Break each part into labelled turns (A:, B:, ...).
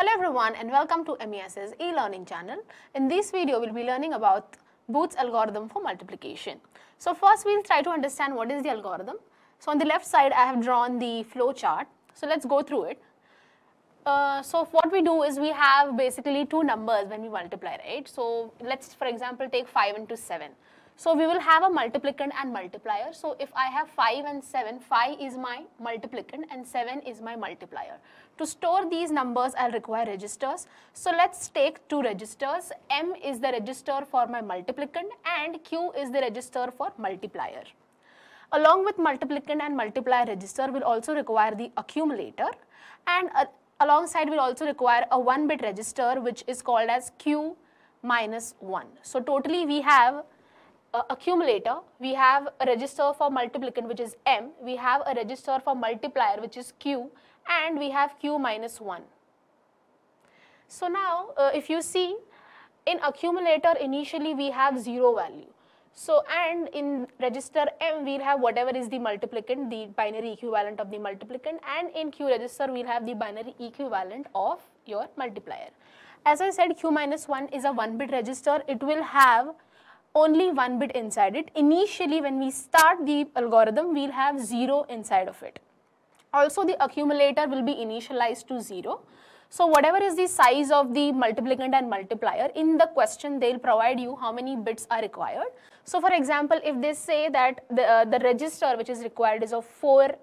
A: Hello everyone and welcome to MES's e-learning channel. In this video, we'll be learning about Booth's algorithm for multiplication. So first we'll try to understand what is the algorithm. So on the left side, I have drawn the flow chart. So let's go through it. So what we do is we have basically two numbers when we multiply, right? So let's, for example, take 5 into 7. So we will have a multiplicand and multiplier. So if I have 5 and 7, 5 is my multiplicand and 7 is my multiplier. To store these numbers, I'll require registers. So let's take two registers. M is the register for my multiplicand and Q is the register for multiplier. Along with multiplicand and multiplier register, we'll also require the accumulator, and alongside we'll also require a 1-bit register which is called as Q minus 1. So totally we have accumulator, we have a register for multiplicand which is M, we have a register for multiplier which is Q, and we have Q minus 1. So now if you see, in accumulator initially we have 0 value. So and in register M we'll have whatever is the multiplicand, the binary equivalent of the multiplicand, and in Q register we'll have the binary equivalent of your multiplier. As I said, Q minus 1 is a 1-bit register. It will have only 1 bit inside it. Initially when we start the algorithm, we'll have 0 inside of it. Also the accumulator will be initialized to 0. So whatever is the size of the multiplicand and multiplier, in the question they'll provide you how many bits are required. So for example, if they say that the register which is required is of 4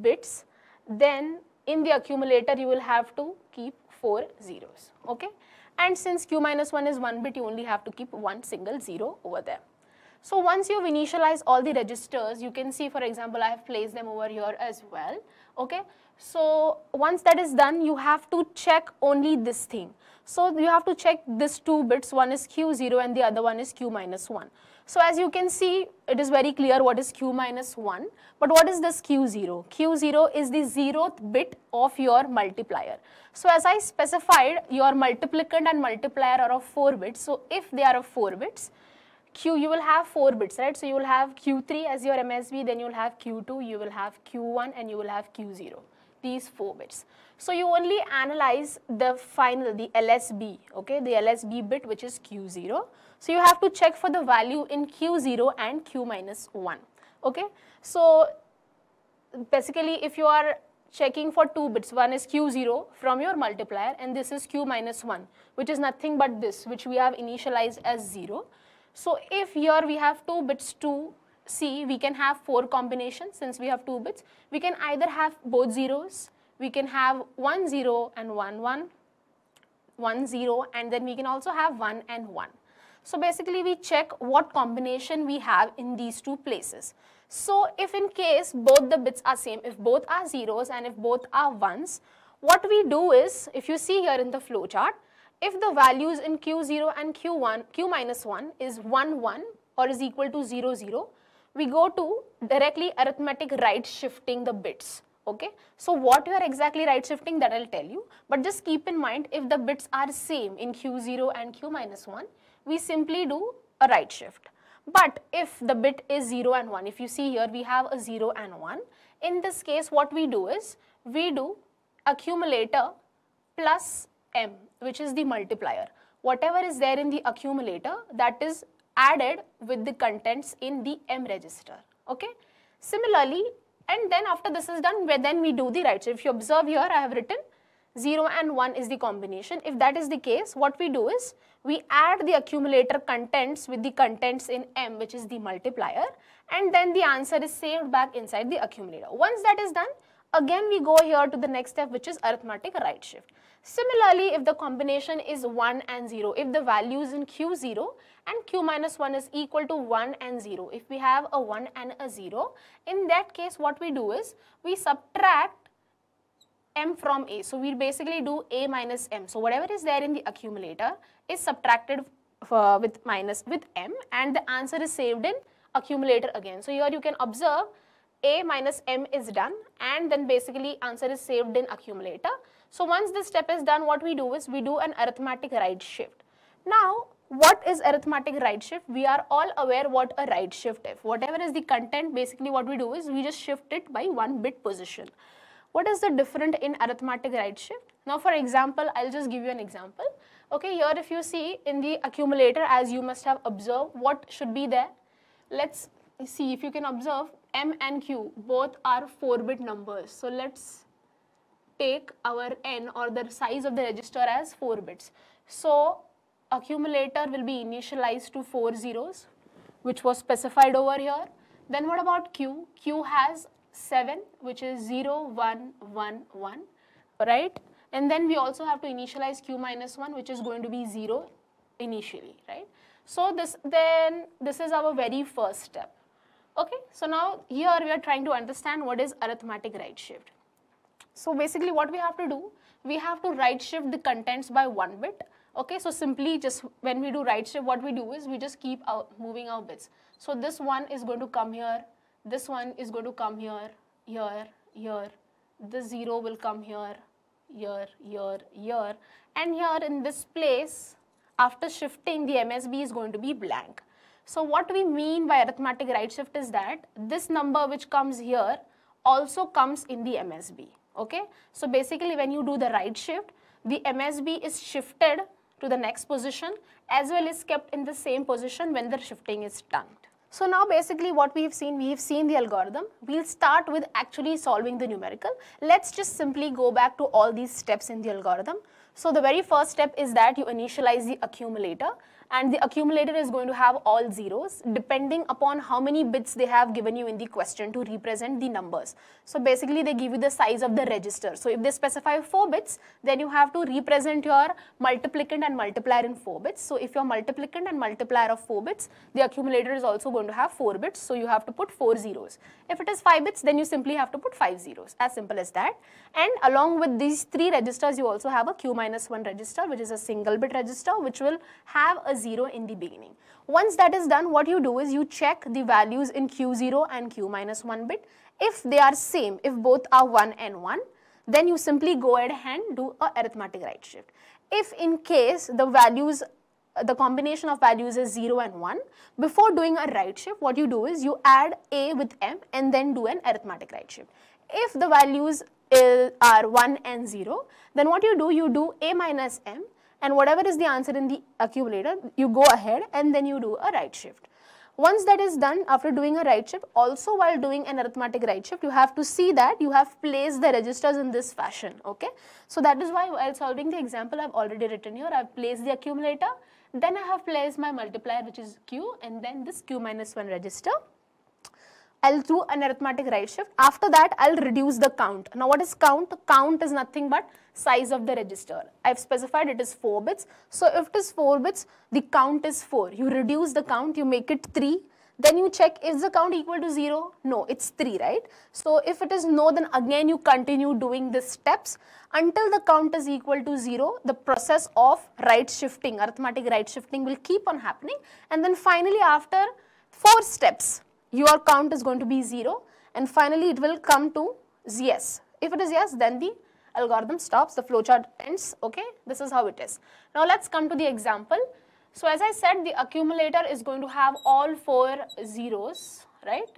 A: bits, then in the accumulator you will have to keep 4 zeros, okay? And since Q minus 1 is 1 bit, you only have to keep one single 0 over there. So once you've initialized all the registers, you can see, for example, I have placed them over here as well, okay? So once that is done, you have to check only this thing. So you have to check these 2 bits, one is Q0 and the other one is Q minus 1. So as you can see, it is very clear what is Q minus 1, but what is this Q0? Q0 is the 0th bit of your multiplier. So as I specified, your multiplicand and multiplier are of 4 bits. So if they are of 4 bits, you will have 4 bits, right? So you will have Q3 as your MSB, then you will have Q2, you will have Q1, and you will have Q0, these 4 bits. So you only analyze the final, the LSB, okay, the LSB bit which is Q0. So you have to check for the value in Q0 and Q minus 1, okay. So basically if you are checking for 2 bits, one is Q0 from your multiplier and this is Q minus 1, which is nothing but this, which we have initialized as 0. So if here we have 2 bits to see, we can have 4 combinations. Since we have 2 bits, we can either have both zeros, we can have 1 0 and 1 1, 1 0, and then we can also have 1 and 1. So basically we check what combination we have in these 2 places. So if in case both the bits are same, if both are zeros and if both are ones, what we do is, if you see here in the flow chart, if the values in Q0 and Q minus 1 is 1 1 or is equal to 0 0, we go to directly arithmetic right shifting the bits. Okay, so what you are exactly right shifting, that I'll tell you, but just keep in mind, if the bits are same in Q0 and Q minus 1, we simply do a right shift. But if the bit is 0 and 1, if you see here we have a 0 and 1, in this case what we do is, we do accumulator plus M, which is the multiplier. Whatever is there in the accumulator, that is added with the contents in the M register, okay. Similarly, and then after this is done, then we do the right shift. If you observe here, I have written 0 and 1 is the combination. If that is the case, what we do is, we add the accumulator contents with the contents in M, which is the multiplier, and then the answer is saved back inside the accumulator. Once that is done, again we go here to the next step, which is arithmetic right shift. Similarly, if the combination is 1 and 0, if the values in Q0 and Q minus 1 is equal to 1 and 0, if we have a 1 and a 0, in that case what we do is, we subtract M from A. So we basically do A minus M. So whatever is there in the accumulator is subtracted with M, and the answer is saved in accumulator again. So here you can observe A minus M is done, and then basically answer is saved in accumulator. So once this step is done, what we do is, we do an arithmetic right shift. Now what is arithmetic right shift? We are all aware what a right shift is. Whatever is the content, basically what we do is, we just shift it by 1 bit position. What is the difference in arithmetic right shift? Now for example, I'll just give you an example. Okay, here if you see in the accumulator, as you must have observed, what should be there? Let's see if you can observe M and Q both are 4-bit numbers. So let's take our N or the size of the register as 4 bits. So accumulator will be initialized to 4 zeros, which was specified over here. Then what about Q? Q has 7, which is 0, 1, 1, 1, right? And then we also have to initialize Q minus 1, which is going to be 0 initially, right? So this is our very first step. Okay, so now here we are trying to understand what is arithmetic right shift. So basically what we have to do, we have to right shift the contents by 1 bit. Okay, so simply just when we do right shift, what we do is we just keep moving our bits. So this one is going to come here, this one is going to come here, here, here, this 0 will come here, here, here, here, and here in this place, after shifting, the MSB is going to be blank. So what we mean by arithmetic right shift is that this number which comes here also comes in the MSB. Okay, so basically when you do the right shift, the MSB is shifted to the next position as well as kept in the same position when the shifting is done. So now basically what we have seen the algorithm. We'll start with actually solving the numerical. Let's just simply go back to all these steps in the algorithm. So the very first step is that you initialize the accumulator, and the accumulator is going to have all zeros depending upon how many bits they have given you in the question to represent the numbers. So basically they give you the size of the register. So if they specify 4 bits, then you have to represent your multiplicand and multiplier in 4 bits. So if your multiplicand and multiplier of 4 bits, the accumulator is also going to have 4 bits. So you have to put 4 zeros. If it is 5 bits, then you simply have to put 5 zeros. As simple as that. And along with these 3 registers, you also have a Q minus 1 register, which is a single bit register, which will have a 0 in the beginning. Once that is done, what you do is you check the values in Q0 and Q minus 1 bit. If they are same, if both are 1 and 1, then you simply go ahead and do a arithmetic right shift. If in case the values, the combination of values is 0 and 1, before doing a right shift, what you do is you add A with M and then do an arithmetic right shift. If the values are 1 and 0, then what you do A minus M, and whatever is the answer in the accumulator, you go ahead and then you do a right shift. Once that is done, after doing a right shift, also while doing an arithmetic right shift, you have to see that you have placed the registers in this fashion, okay? So that is why while solving the example, I have already written here, I have placed the accumulator, then I have placed my multiplier, which is Q, and then this Q minus 1 register. I'll do an arithmetic right shift. After that, I'll reduce the count. Now what is count? Count is nothing but size of the register. I've specified it is 4 bits. So if it is 4 bits, the count is 4. You reduce the count, you make it 3. Then you check, is the count equal to 0? No, it's 3, right? So if it is no, then again you continue doing these steps until the count is equal to 0. The process of right shifting, arithmetic right shifting will keep on happening. And then finally after 4 steps, your count is going to be 0, and finally it will come to yes. If it is yes, then the algorithm stops, the flowchart ends, okay? This is how it is. Now let's come to the example. So as I said, the accumulator is going to have all 4 zeros, right?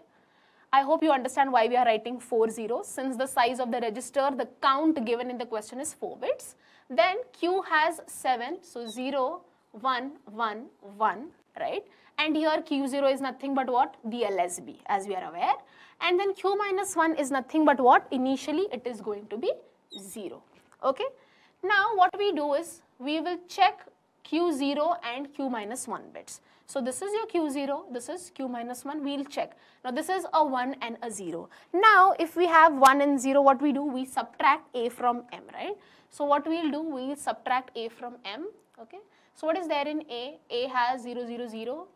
A: I hope you understand why we are writing 4 zeros, since the size of the register, the count given in the question is 4 bits. Then Q has 7, so 0, 1, 1, 1, right? And here Q0 is nothing but what? The LSB, as we are aware. And then Q minus 1 is nothing but what? Initially it is going to be 0. Okay. Now what we do is we will check Q0 and Q minus 1 bits. So this is your Q0, this is Q minus 1, we'll check. Now this is a 1 and a 0. Now if we have 1 and 0, what we do? We subtract A from M, right? So what we'll do? We'll subtract A from M, okay. So what is there in A? A has 0, 0, 0.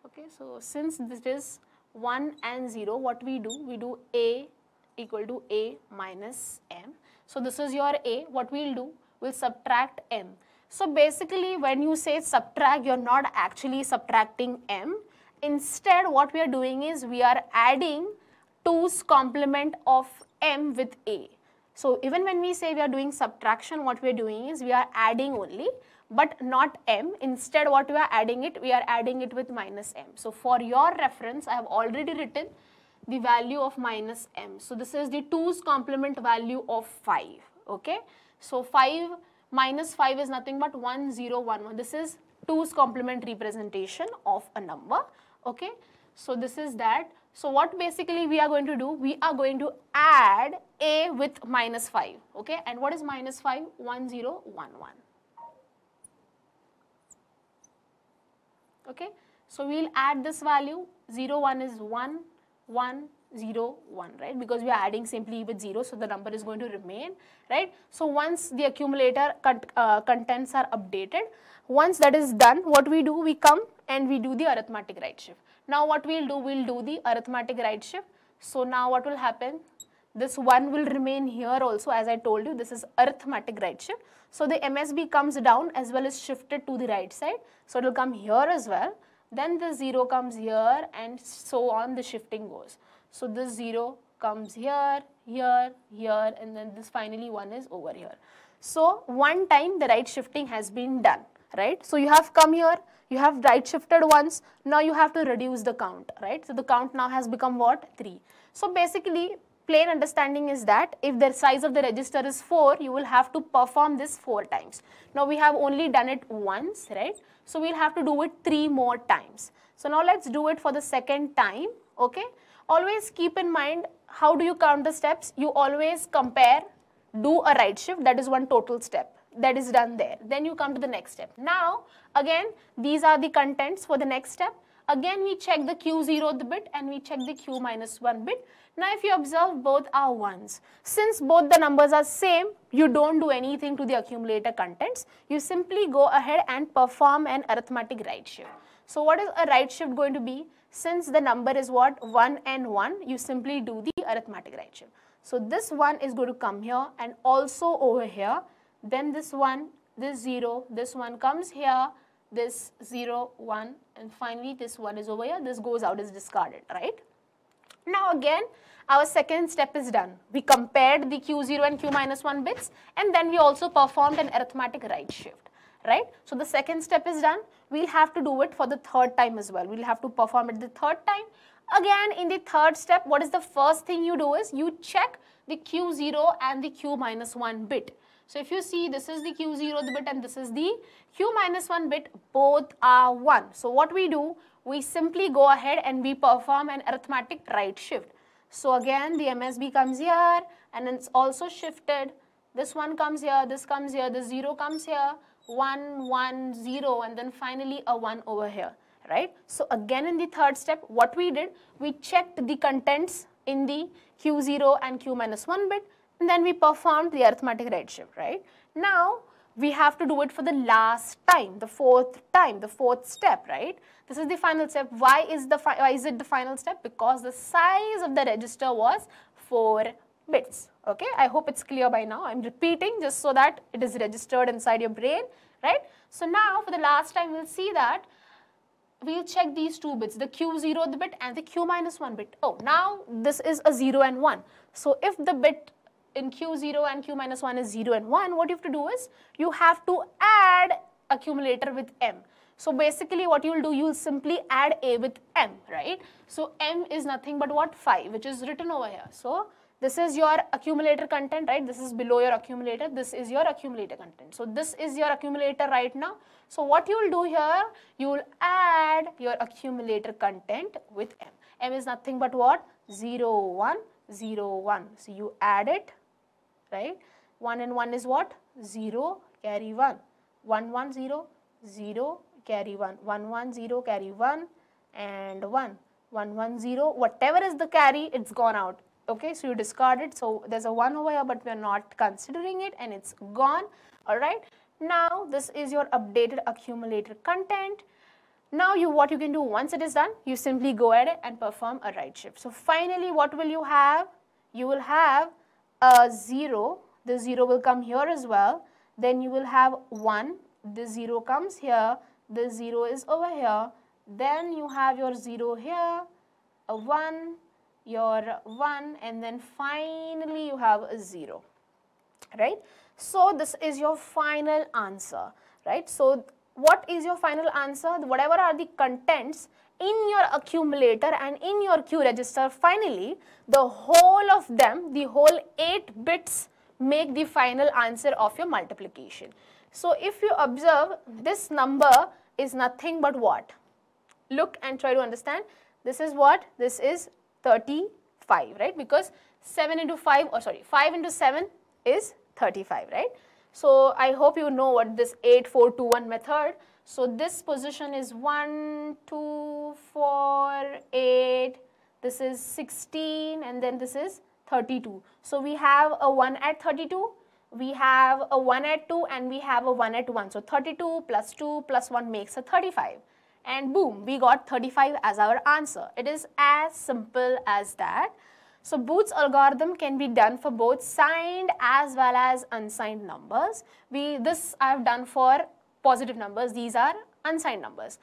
A: Okay, so since this is 1 and 0, what we do? We do A equal to A minus M. So this is your A. What we'll do? We'll subtract M. So basically when you say subtract, you're not actually subtracting M. Instead what we are doing is we are adding 2's complement of M with A. So even when we say we are doing subtraction, what we are doing is we are adding only, but not M. Instead what we are adding it with minus M. So for your reference, I have already written the value of minus M. So this is the 2's complement value of 5. okay. So 5 minus 5 is nothing but 1 0 1 1. This is 2's complement representation of a number, okay. So this is that. So what basically we are going to do, we are going to add a with minus 5, okay. And what is minus 5? 1 0 1 1, okay. So we'll add this value. 0 1 is 1 1 0 1, right, because we are adding simply with 0, so the number is going to remain, right. So once the accumulator contents are updated, once that is done, what we do, we come and we do the arithmetic right shift. Now what we'll do the arithmetic right shift. So now what will happen, this 1 will remain here also, as I told you, this is arithmetic right shift. So the MSB comes down as well as shifted to the right side, so it will come here as well. Then the 0 comes here, and so on the shifting goes. So this 0 comes here, here, here, and then this finally 1 is over here. So one time the right shifting has been done, right. So you have come here, you have right shifted once, now you have to reduce the count, right. So the count now has become what? 3. So basically plain understanding is that if the size of the register is 4, you will have to perform this 4 times. Now we have only done it once, right. So we'll have to do it 3 more times. So now let's do it for the second time, okay. Always keep in mind, how do you count the steps? You always compare, do a right shift, that is one total step, that is done there. Then you come to the next step. Now again, these are the contents for the next step. Again we check the Q0th bit and we check the Q minus 1 bit. Now if you observe, both are 1s. Since both the numbers are same, you don't do anything to the accumulator contents. You simply go ahead and perform an arithmetic right shift. So what is a right shift going to be? Since the number is what? 1 and 1, you simply do the arithmetic right shift. So this 1 is going to come here and also over here. Then this 1, this 0, this 1 comes here, this 0, 1, and finally this 1 is over here. This goes out, is discarded, right? Now again, our second step is done. We compared the Q0 and Q minus 1 bits, and then we also performed an arithmetic right shift, right? So the second step is done. We'll have to do it for the third time as well. We'll have to perform it the third time. Again, in the third step, what is the first thing you do is you check the Q0 and the Q minus 1 bit. So if you see, this is the Q0th bit and this is the Q minus 1 bit, both are 1. So what we do, we simply go ahead and we perform an arithmetic right shift. So again, the MSB comes here and it's also shifted. This 1 comes here, this comes here, this 0 comes here, 1, 1, 0, and then finally a 1 over here, right? So again, in the third step, what we did, we checked the contents in the Q0 and Q minus 1 bit, and then we performed the arithmetic right shift, right? Now we have to do it for the last time, the fourth time, the fourth step, right? This is the final step. Why is it the final step? Because the size of the register was 4 bits. Okay, I hope it's clear by now. I'm repeating just so that it is registered inside your brain, right? So now for the last time, we'll see that we'll check these 2 bits, the Q0th bit and the Q minus 1 bit. Oh, now this is a 0 and 1. So if the bit in Q0 and Q minus 1 is 0 and 1, what you have to do is you have to add accumulator with M. So basically what you will do, you will simply add A with M, right? So M is nothing but what? 5, which is written over here. So this is your accumulator content, right? This is below your accumulator. This is your accumulator content. So this is your accumulator right now. So what you will do here, you will add your accumulator content with M. M is nothing but what? 0, 1, 0, 1. So you add it, right? 1 and 1 is what? 0, carry 1. 1, 1, 0, 0, carry 1. 1, 1, 0, carry 1, and 1. 1, 1, 0. Whatever is the carry, it's gone out. Okay, so you discard it. So there's a 1 over here, but we're not considering it, and it's gone. All right. Now this is your updated accumulator content. Now what you can do once it is done, you simply go ahead and perform a right shift. So finally, what will you have? You will have a 0. The 0 will come here as well. Then you will have 1. The 0 comes here. The 0 is over here. Then you have your 0 here, a 1, your 1, and then finally you have a 0, right? So this is your final answer, right? So what is your final answer? Whatever are the contents in your accumulator and in your Q register, finally the whole of them, the whole 8 bits make the final answer of your multiplication. So if you observe, this number is nothing but what? Look and try to understand. This is what? This is 35, right? Because 7 into 5, or sorry, 5 into 7 is 35, right? So I hope you know what this 8, 4, 2, 1 method. So this position is 1, 2, 4, 8, this is 16, and then this is 32. So we have a 1 at 32, we have a 1 at 2, and we have a 1 at 1. So 32 plus 2 plus 1 makes a 35. And boom, we got 35 as our answer. It is as simple as that. So Booth's algorithm can be done for both signed as well as unsigned numbers. This I have done for positive numbers, these are unsigned numbers.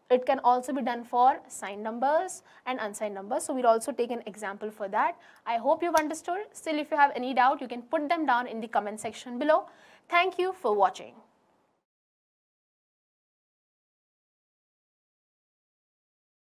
A: It can also be done for signed numbers and unsigned numbers. So we'll also take an example for that. I hope you've understood. Still, if you have any doubt, you can put them down in the comment section below. Thank you for watching.